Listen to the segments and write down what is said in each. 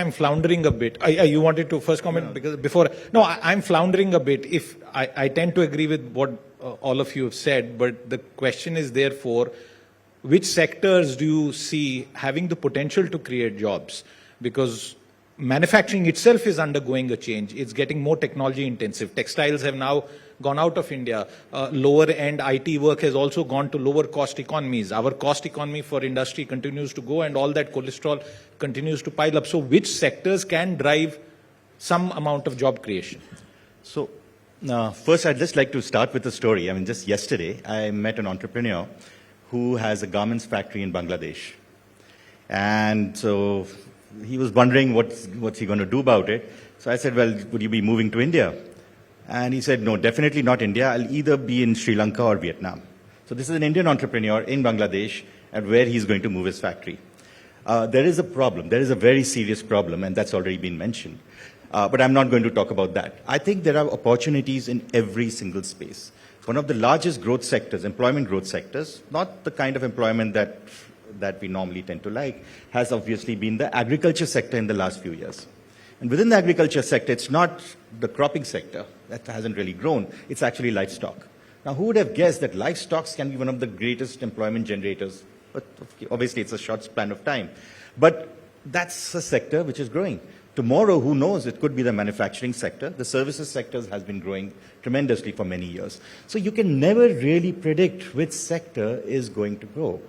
I'm floundering a bit. You wanted to first comment? Because before, no, I'm floundering a bit. If I tend to agree with what all of you have said, but the question is therefore, which sectors do you see having the potential to create jobs? Because manufacturing itself is undergoing a change. It's getting more technology intensive. Textiles have now gone out of India. Lower end IT work has also gone to lower cost economies. Our cost economy for industry continues to go, and all that cholesterol continues to pile up. So which sectors can drive some amount of job creation? So first, I'd just like to start with a story. I mean, just yesterday, I met an entrepreneur who has a garments factory in Bangladesh. And so he was wondering what's he going to do about it. So I said, well, would you be moving to India? And he said, no, definitely not India. I'll either be in Sri Lanka or Vietnam. So this is an Indian entrepreneur in Bangladesh, and where he's going to move his factory. There is a problem. There is a very serious problem, and that's already been mentioned. But I'm not going to talk about that. I think there are opportunities in every single space. One of the largest growth sectors, employment growth sectors, not the kind of employment that we normally tend to like, has obviously been the agriculture sector in the last few years. And within the agriculture sector, it's not the cropping sector that hasn't really grown, it's actually livestock. Now, who would have guessed that livestock can be one of the greatest employment generators? But obviously, it's a short span of time. But that's a sector which is growing. Tomorrow, who knows, it could be the manufacturing sector. The services sector has been growing tremendously for many years. So you can never really predict which sector is going to grow.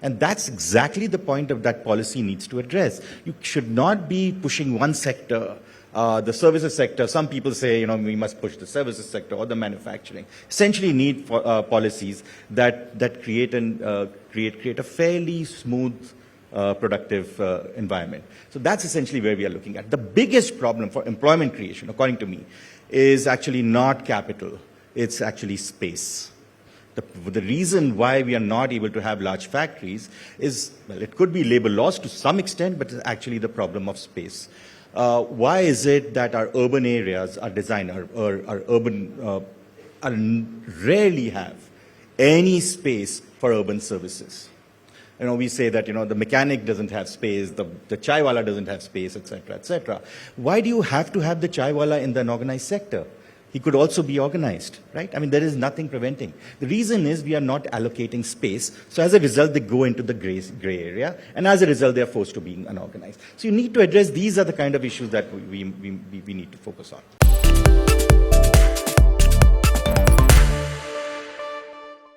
And that's exactly the point of that policy needs to address. You should not be pushing one sector, the services sector. Some people say, we must push the services sector or the manufacturing. Essentially need policies that create a fairly smooth productive environment. So that's essentially where we are looking at. The biggest problem for employment creation, according to me, is actually not capital. It's actually space. The reason why we are not able to have large factories is, well, it could be labor laws to some extent, but it's actually the problem of space. Why is it that our urban areas are designed, our urban rarely have any space for urban services? We say that, the mechanic doesn't have space, the chaiwala doesn't have space, etc., etc. Why do you have to have the chaiwala in the unorganized sector? He could also be organized, right? I mean, there is nothing preventing. The reason is we are not allocating space. So as a result, they go into the gray area. And as a result, they are forced to be unorganized. So you need to address, these are the kind of issues that we need to focus on.